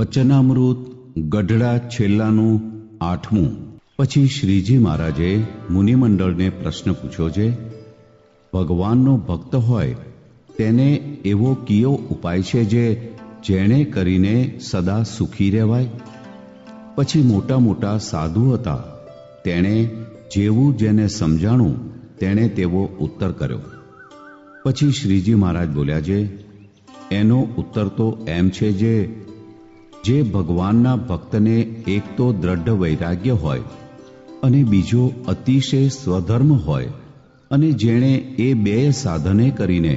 વચનામૃત ગઢડા છેલ્લાનું 8મું. પછી શ્રીજી મહારાજે મુનિમંડળને પ્રશ્ન પૂછ્યો છે, ભગવાનનો ભક્ત હોય તેને એવો કયો ઉપાય છે જેણે કરીને સદા સુખી રહેવાય? પછી મોટા મોટા સાધુ હતા, તેણે જેવું જેને સમજાણું તેણે તેવો ઉત્તર કર્યો. પછી શ્રીજી મહારાજ બોલ્યા છે, એનો ઉત્તર તો એમ છે જે ભગવાનના ભક્તને એક તો દ્રઢ વૈરાગ્ય હોય અને બીજો અતિશય સ્વધર્મ હોય, અને જેણે એ બે સાધને કરીને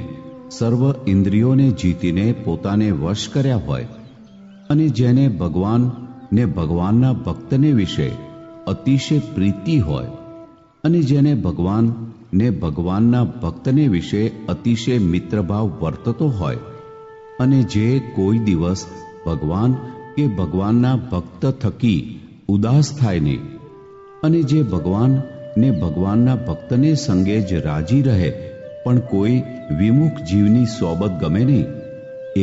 સર્વ ઇન્દ્રિયોને જીતીને પોતાને વશ કર્યા હોય, અને જેને ભગવાન ને ભગવાનના ભક્તને વિશે અતિશય પ્રીતિ હોય, અને જેને ભગવાન ને ભગવાનના ભક્તને વિશે અતિશય મિત્રભાવ વર્તતો હોય, અને જે કોઈ દિવસ ભગવાન કે ભગવાનના ભક્ત થકી ઉદાસ થાય નહીં, અને જે ભગવાન ને ભગવાનના ભક્તને સંગે જ રાજી રહે પણ કોઈ વિમુખ જીવની સોબત ગમે નહીં,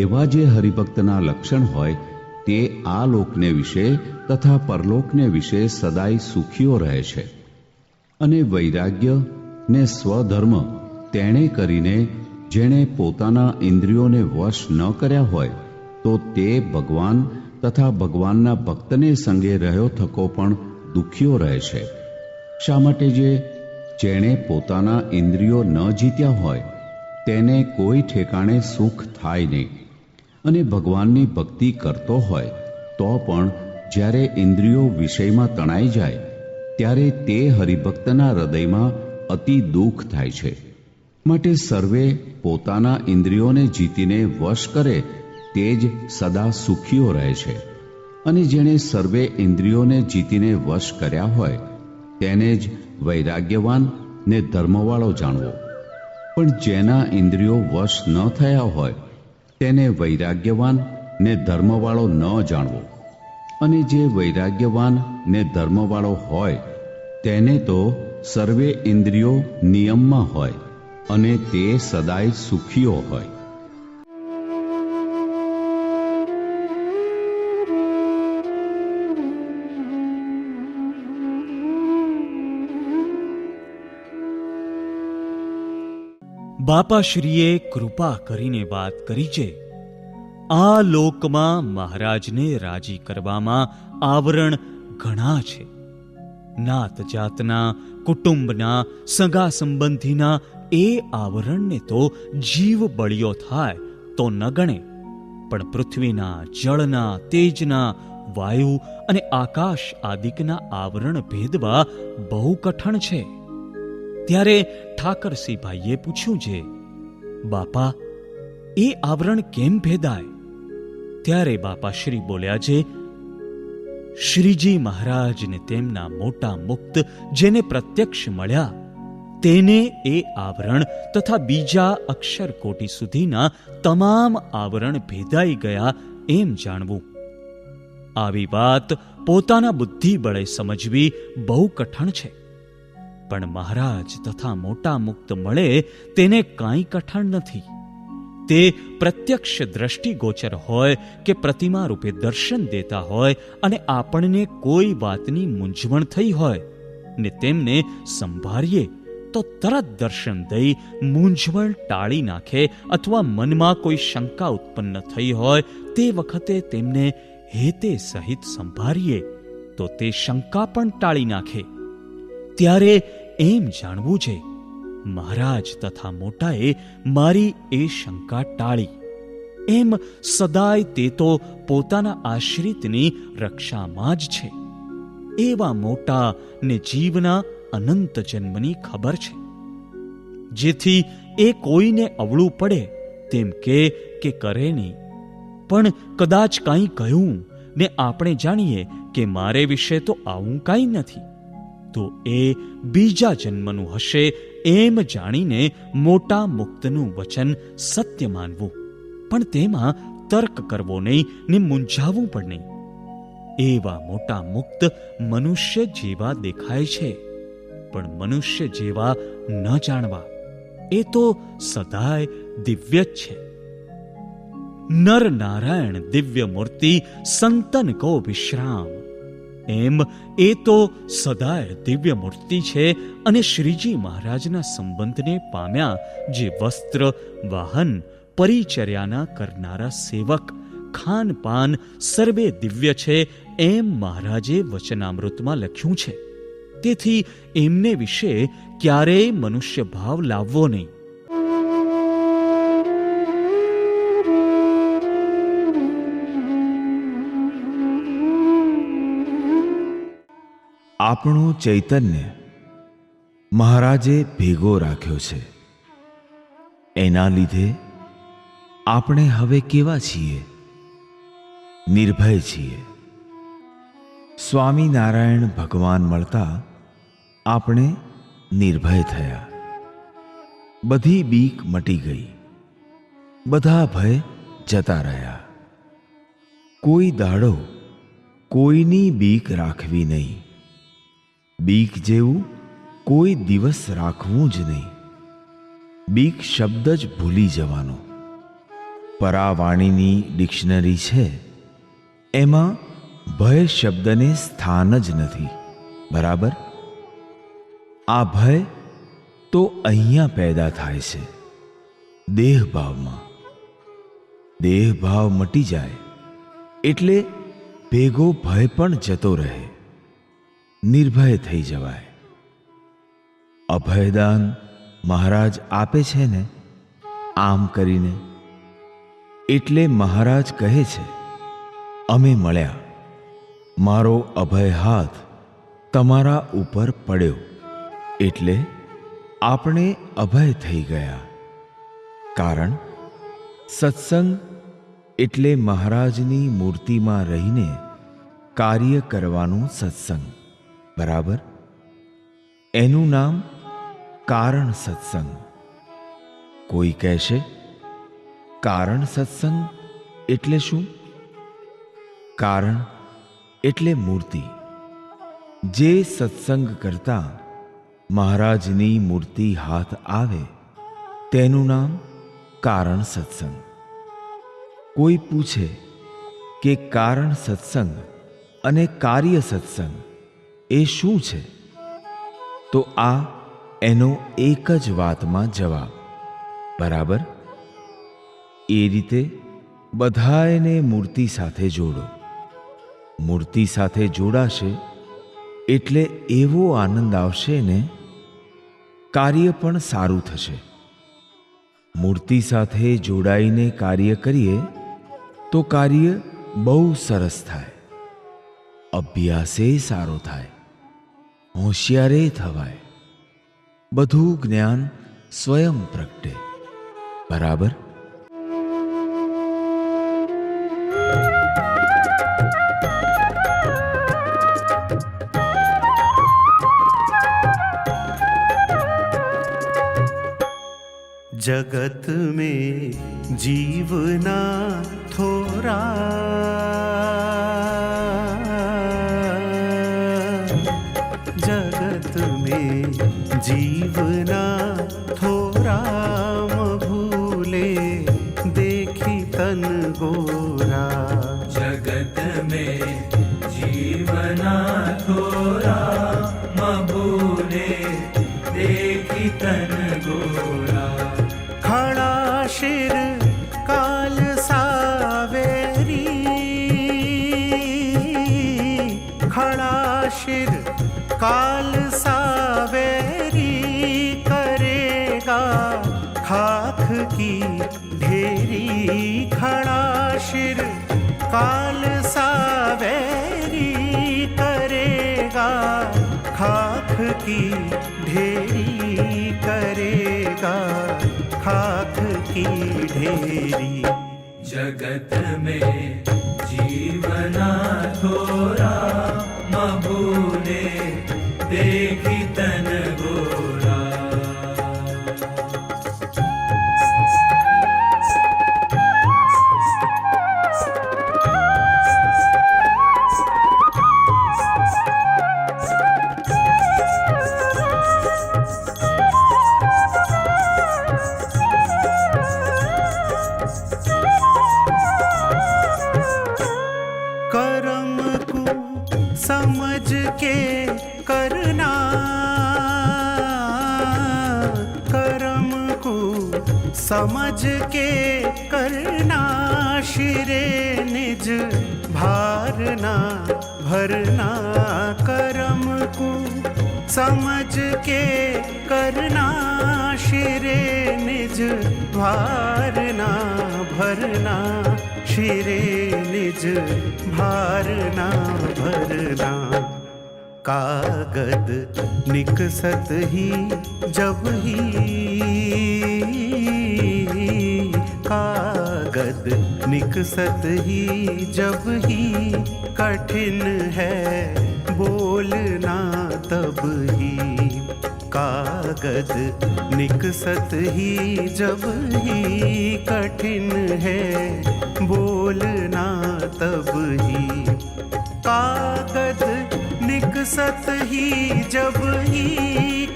એવા જે હરિભક્તના લક્ષણ હોય તે આ લોકને વિશે તથા પરલોકને વિશે સદાય સુખીઓ રહે છે. અને વૈરાગ્ય ને સ્વધર્મ તેણે કરીને જેણે પોતાના ઇન્દ્રિયોને વશ ન કર્યા હોય તો તે ભગવાન તથા ભગવાનના ભક્તને સંગે રહ્યો થકો પણ દુઃખીઓ રહે છે. શા માટે? જેણે પોતાના ઇન્દ્રિયો ન જીત્યા હોય તેને કોઈ ઠેકાણે સુખ થાય નહીં, અને ભગવાનની ભક્તિ કરતો હોય તો પણ જ્યારે ઇન્દ્રિયો વિષયમાં તણાઈ જાય ત્યારે તે હરિભક્તના હૃદયમાં અતિ દુઃખ થાય છે. માટે સર્વે પોતાના ઇન્દ્રિયોને જીતીને વશ કરે તે જ સદા સુખીઓ રહે છે. અને જેણે સર્વે ઇન્દ્રિયોને જીતીને વશ કર્યા હોય તેને જ વૈરાગ્યવાન ને ધર્મવાળો જાણવો. પણ જેના ઇન્દ્રિયો વશ ન થયા હોય તેને વૈરાગ્યવાન ને ધર્મવાળો ન જાણવો. અને જે વૈરાગ્યવાન ને ધર્મવાળો હોય તેને તો સર્વે ઇન્દ્રિયો નિયમમાં હોય અને તે સદાય સુખીઓ હોય. બાપાશ્રીએ કૃપા કરીને વાત કરી છે, આ લોકમાં મહારાજને રાજી કરવામાં આવરણ ઘણા છે. નાત જાતના, કુટુંબના, સગા સંબંધીના એ આવરણને તો જીવ બળિયો થાય તો ન ગણે, પણ પૃથ્વીના, જળના, તેજના, વાયુ અને આકાશ આદિકના આવરણ ભેદવા બહુ કઠણ છે. ત્યારે ઠાકરસિંહભાઈએ પૂછ્યું છે, બાપા એ આવરણ કેમ ભેદાય? ત્યારે બાપાશ્રી બોલ્યા છે, શ્રીજી મહારાજને તેમના મોટા મુક્ત જેને પ્રત્યક્ષ મળ્યા તેને એ આવરણ તથા બીજા અક્ષર કોટી સુધીના તમામ આવરણ ભેદાઈ ગયા એમ જાણવું. આવી વાત પોતાના બુદ્ધિ બળે સમજવી બહુ કઠણ છે. પણ મહારાજ તથા મોટા મુક્ત મળે તેને કાંઈ કઠણ નથી. તે પ્રત્યક્ષ દ્રષ્ટિગોચર હોય કે પ્રતિમા રૂપે દર્શન દેતા હોય, અને આપણને કોઈ વાતની મૂંઝવણ થઈ હોય ને તેમને સંભાળીએ તો તરત દર્શન દઈ મૂંઝવણ ટાળી નાખે, અથવા મનમાં કોઈ શંકા ઉત્પન્ન થઈ હોય તે વખતે તેમને હેતે સહિત સંભાળીએ તો તે શંકા પણ ટાળી નાખે. ત્યારે એમ જાણવું છે, મહારાજ તથા મોટાએ મારી એ શંકા ટાળી. એમ સદાય તે તો પોતાના આશ્રિતની રક્ષામાં જ છે. એવા મોટા ને જીવના અનંત જન્મની ખબર છે, જેથી એ કોઈને અવળું પડે તેમ કે કરે નહીં. પણ કદાચ કાંઈ કહ્યું ને આપણે જાણીએ કે મારે વિશે તો આવું કાંઈ નથી, તો એ બીજા જન્મનું હશે એમ જાણીને મોટા મુક્તનું વચન સત્ય માનવું, પણ તેમાં તર્ક કરવો નહીં ને મૂંઝાવવું પણ નહીં. એવા મોટા મુક્ત મનુષ્ય જેવા દેખાય છે, પણ મનુષ્ય જેવા ન જાણવા. એ તો સદાય દિવ્ય જ છે. નર નારાયણ દિવ્ય મૂર્તિ સંતન કો વિશ્રામ. એમ એ તો સદાય દિવ્ય મૂર્તિ છે, અને શ્રીજી મહારાજના સંબંધને પામ્યા જે વસ્ત્ર, વાહન, પરિચર્યાના કરનારા સેવક, ખાનપાન સર્વે દિવ્ય છે, એમ મહારાજે વચનામૃતમાં લખ્યું છે. તેથી એમને વિશે ક્યારેય મનુષ્ય ભાવ લાવવો નહીં. આપણું ચૈતન્ય મહારાજે ભેગો રાખ્યો છે. એના લીધે આપણે હવે કેવા છીએ? નિર્ભય છીએ. સ્વામિનારાયણ ભગવાન મળતા આપણે નિર્ભય થયા. બધી બીક મટી ગઈ, બધા ભય જતા રહ્યા. કોઈ દાડો કોઈની બીક રાખવી નહીં. બીક જેવું કોઈ દિવસ રાખવું જ નહીં. બીક શબ્દ જ ભૂલી જવાનો. પરાવાણીની ડિક્શનરી છે, એમાં ભય શબ્દને સ્થાન જ નથી. બરાબર? આ ભય તો અહીંયા પેદા થાય છે, દેહભાવમાં. દેહભાવ મટી જાય એટલે ભેગો ભય પણ જતો રહે. નિર્ભય થઈ જવાય. અભયદાન મહારાજ આપે છે ને, આમ કરીને. એટલે મહારાજ કહે છે, અમે મળ્યા, મારો અભય હાથ તમારા ઉપર પડ્યો, એટલે આપણે અભય થઈ ગયા. કારણ સત્સંગ એટલે મહારાજની મૂર્તિમાં રહીને કાર્ય કરવાનું સત્સંગ. બરાબર? એનું નામ કારણ સત્સંગ. કોઈ કહેશે, કારણ સત્સંગ એટલે શું? કારણ એટલે મૂર્તિ. જે સત્સંગ કરતા મહારાજની મૂર્તિ હાથ આવે તેનું નામ કારણ સત્સંગ. કોઈ પૂછે કે કારણ સત્સંગ અને કાર્ય સત્સંગ એ શું છે? તો આ એનો એક જ વાતમાં જવાબ. બરાબર? એ રીતે બધાને મૂર્તિ સાથે જોડો. મૂર્તિ સાથે જોડાશે એટલે એવો આનંદ આવશે ને, કાર્ય પણ સારું થશે. મૂર્તિ સાથે જોડાઈને કાર્ય કરીએ તો કાર્ય બહુ સરસ થાય. અભ્યાસે સારો થાય, હોશિયારે થવાય, બધું જ્ઞાન સ્વયં પ્રગટે. બરાબર? जगत में जीवना थोरा, जगत में जीवना थोरा, भूले देखी तन गोरा। जगत में जीवना थोरा, भूले देखी तन गोरा। खड़ा शिर काल सावेरी, खड़ा शिर काल सावेरी, करेगा खाक की ढेरी। खड़ा शिर काल सावेरी, करेगा खाक की ढेरी, करेगा खाक की ढेरी। जगत में जीवना थोरा, भूले देखी तन गोरा। को समझ के करना, कर्म को समझ के करना, शिरे निज भारना भरना। कर्म को समझ के करना, शिरे निज भारना भरना, शिरे निज भारना भरना। कागद निकसत ही जब ही, कागद निकसत ही जब ही, कठिन है बोलना तब ही। कागद निकसत ही जब ही, कठिन है बोलना तब ही। कागद निकसत ही जब ही,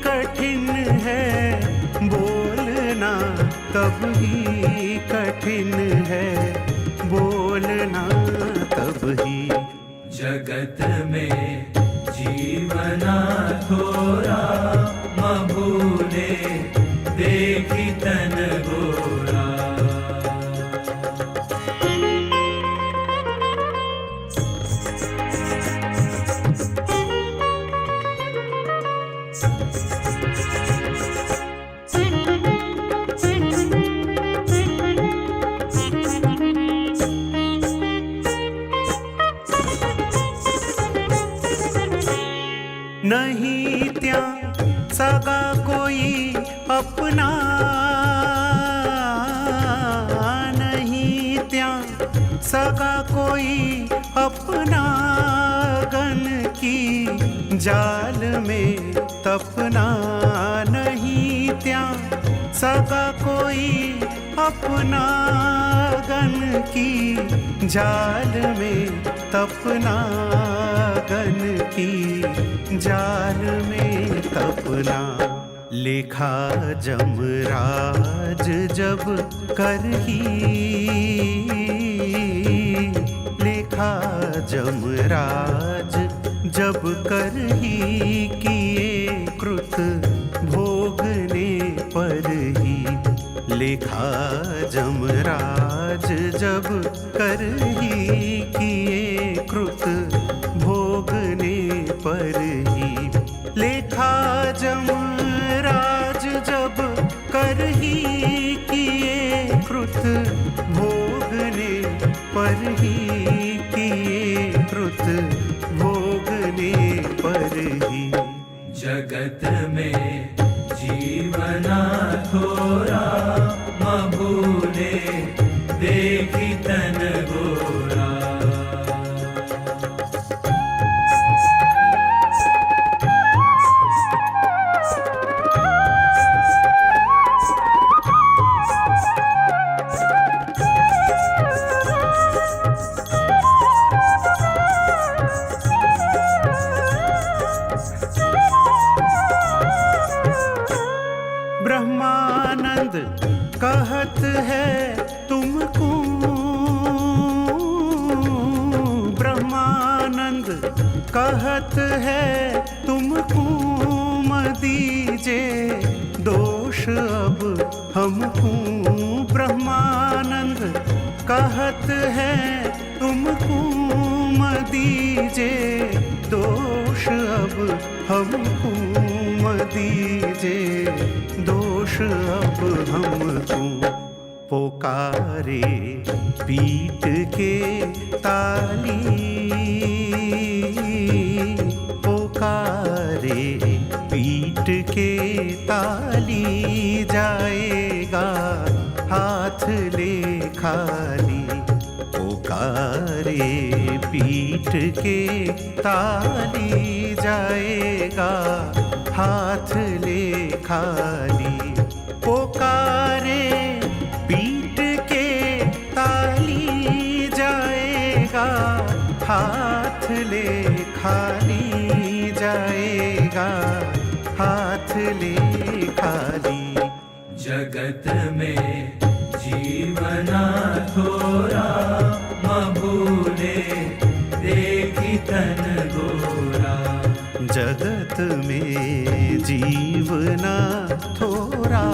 कठिन है बोलना तब ही, कठिन है बोलना तब ही। जगत में जीवना थोरा, मभूले देखी तन गोरा। नहीं त्या सगा कोई अपना, नहीं त्या सगा कोई अपना, गन की जाल में तपना। नहीं त्या सगा कोई अपना, गन की जाल में तपना, गन की जाल में तपना। लेखा जमराज जब करही, लेखा जमराज जब करही, किए कृत भोगने पर ही। लेखा जमराज जब करही, किए कृत भोगने पर ही। लेखा जमराज जब करही, किए कृत भोगने पर ही, किए कृत भोगने पर ही। जगत में जीवना थोरा, मभूले देखी तन गोरा। ब्रह्मानंद कहत है तुमको, ब्रह्मानंद कहत है तुमको, मदीजे दोष अब हमको। ब्रह्मानंद कहत है तुमको, मदीजे दोष अब हमको, मदीजे दोष अब हमको। पुकारे पीट के ताली, पुकारे पीट के ताली, जाएगा हाथ ले खाली। पुकारे पीट के ताली, जाएगा हाथ ले खाली। पुकारे पीट के ताली, जाएगा हाथ ले खाली, जाएगा हाथ ले खाली। जगत में जीवना थोरा, मभूले देखी देखी तन गोरा जगत में जीवना थोरा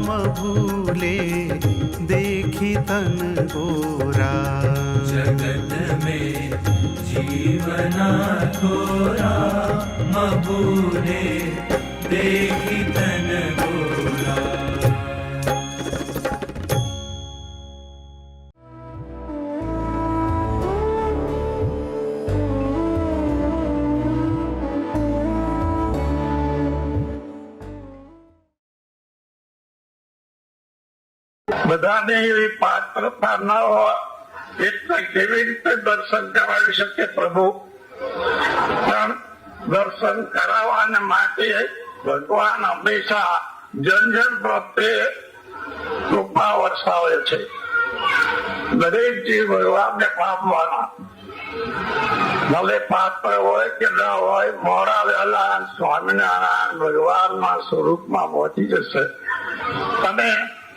भूले देखी तन गोरा जगत में जीवना थोरा मबूले देखी तन गोरा બધાને એવી પાત્રતા ન હોય એટલે કેવી રીતે દર્શન કરાવી શકે પ્રભુ? પણ દર્શન કરાવવાને માટે ભગવાન હંમેશા જન પ્રત્યે કૃપા વરસાવે છે. દરેક જીવ ભગવાનને પામવાના, ભલે પાત્ર હોય કે ન હોય, મોડા વહેલા સ્વામિનારાયણ ભગવાનના સ્વરૂપમાં પહોંચી જશે. અને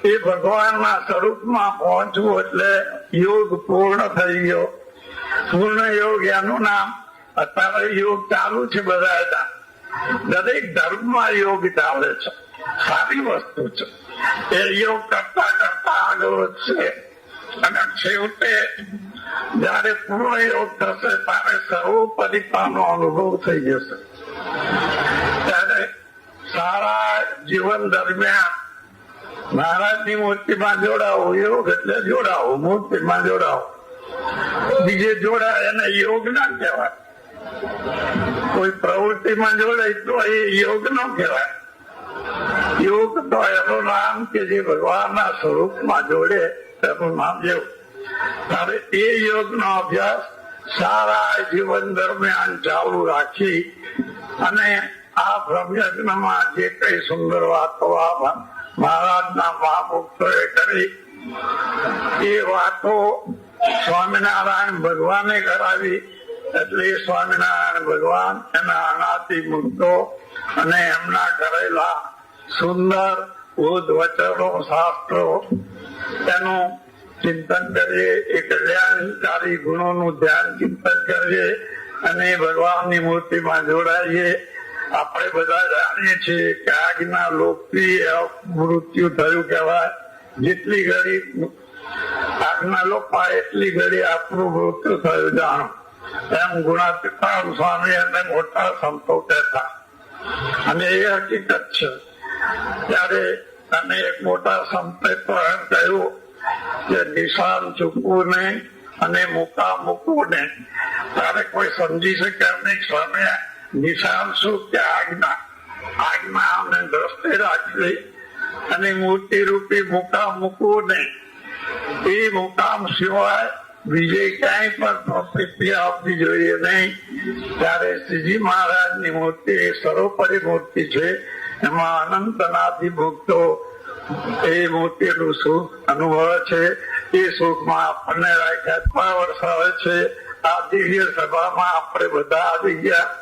એ ભગવાનના સ્વરૂપમાં પહોંચવું એટલે યોગ પૂર્ણ થઈ ગયો. પૂર્ણ યોગ એનું નામ. અત્યારે યોગ ચાલુ છે બધા, દરેક ધર્મમાં યોગ ચાલે છે, સારી વસ્તુ છે. એ યોગ કરતા કરતા આગળ વધશે અને છેવટે જયારે પૂર્ણ યોગ થશે ત્યારે સર્વોપરિતાનો અનુભવ થઈ જશે. ત્યારે સારા જીવન દરમિયાન મહારાજની મૂર્તિમાં જોડાવો. યોગ એટલે જોડાવો, મૂર્તિમાં જોડાવો. બીજે જોડાય એને યોગ ના કહેવાય. કોઈ પ્રવૃત્તિમાં જોડાય તો એ યોગ ન કહેવાય. યોગ તો એનું નામ કે જે ભગવાનના સ્વરૂપમાં જોડે એનું નામ જેવું. ત્યારે એ યોગનો અભ્યાસ સારા જીવન દરમિયાન ચાલુ રાખી અને આ બ્રહ્મયજ્ઞમાં જે કઈ સુંદર વાતો મહારાજના મહાભક્તોએ કરી એ વાતો સ્વામિનારાયણ ભગવાને કરાવી. એટલે સ્વામિનારાયણ ભગવાન એના અનાદિ મુક્તો અને એમના કરેલા સુંદર બુદ્ધ વચનો શાસ્ત્રો એનું ચિંતન કરીએ. એ કલ્યાણકારી ગુણોનું ધ્યાન ચિંતન કરીએ અને ભગવાનની મૂર્તિમાં જોડાઈએ. આપણે બધા જાણીએ છીએ કે આજના લોકથી મૃત્યુ થયું કહેવાય. જેટલી ઘડી આજના લોકો એટલી ઘડી આપણું મૃત્યુ થયું જાણો. એમ ગુણાતીતાન સ્વામી અને મોટા સંતો કહેતા, અને એ હકીકત છે. ત્યારે અને એક મોટા સંતે તો એમ કહ્યું કે નિશાન ચૂકવું નહીં અને મુકામ મૂકવું નહીં. ત્યારે કોઈ સમજી શકે નહીં સ્વામી નિશાન શું કે આજ્ઞા. આજ્ઞા અમને દ્રષ્ટિ રાખવી અને મૂર્તિ રૂપી મુકામ મૂકવું નહીં. એ મુકામ સિવાય બીજે ક્યાંય પણ પ્રતિક્રિયા આપવી જોઈએ નહીં. ત્યારે શ્રીજી મહારાજની મૂર્તિ એ સર્વોપરી મૂર્તિ છે. એમાં અનંત અનાદિ ભક્તો એ મૂર્તિનું સુખ અનુભવે છે. એ સુખમાં આપણને રાખ્યા વરસાવે છે. આ દિવ્ય સભામાં આપણે બધા આવી ગયા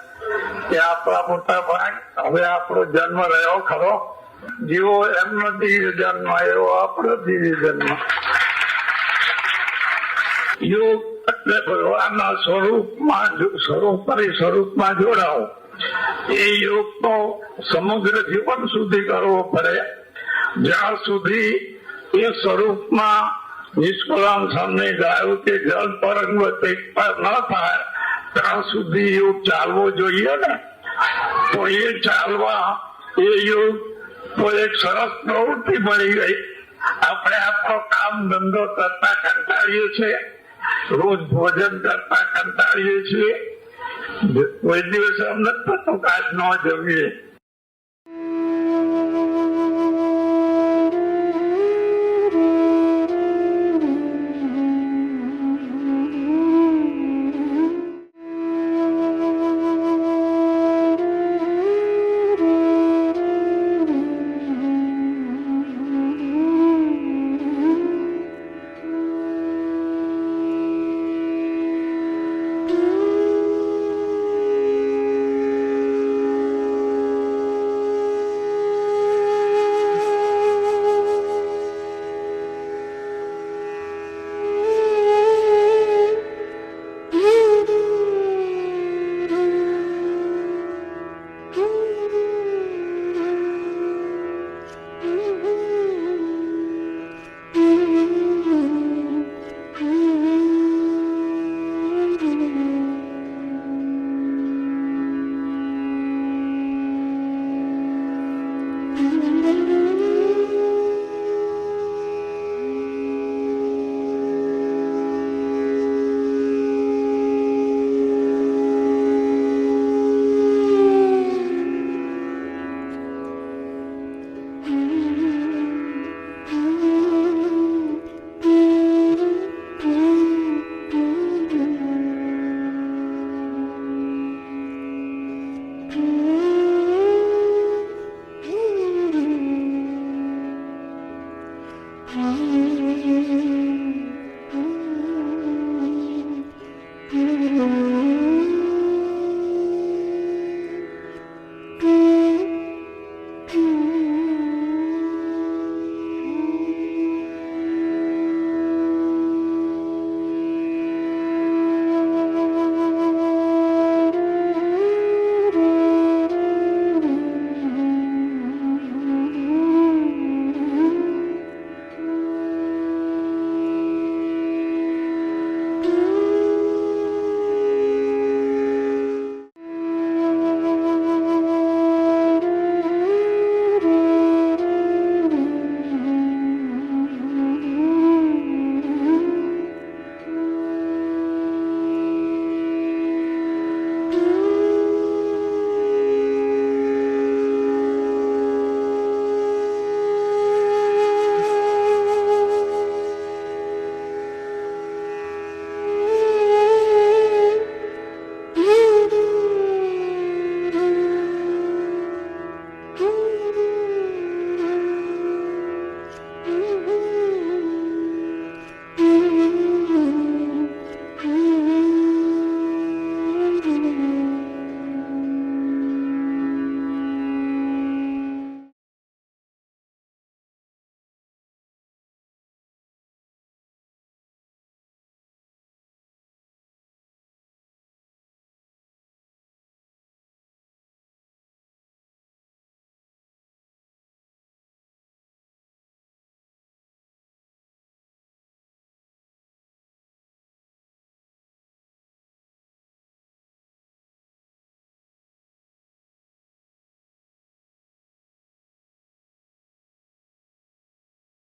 કે આપણા મોટા ભાઈ હવે આપણો જન્મ રહ્યો ખરો. જેવો એમનો દિવ્ય જન્મ એવો આપણો દિવ્ય જન્મ. યોગ એટલે ભગવાનના સ્વરૂપમાં જોડાવો. એ યોગ તો સમગ્ર જીવન સુધી કરવો પડે. જ્યાં સુધી એ સ્વરૂપમાં નિષ્કલામ સામે ગાયું કે જલ તરંગ એકતા ન થાય ત્યાં સુધી યોગ ચાલવો જોઈએ ને. તો એ ચાલવા એ યોગ તો એક સરસ પ્રવૃત્તિ મળી ગઈ. આપણે આપણો કામ ધંધો કરતા કંટાળીએ છીએ, રોજ ભોજન કરતા કંટાળીએ છીએ. કોઈ દિવસ એમ નથી થતું કે આજ ન જમીએ.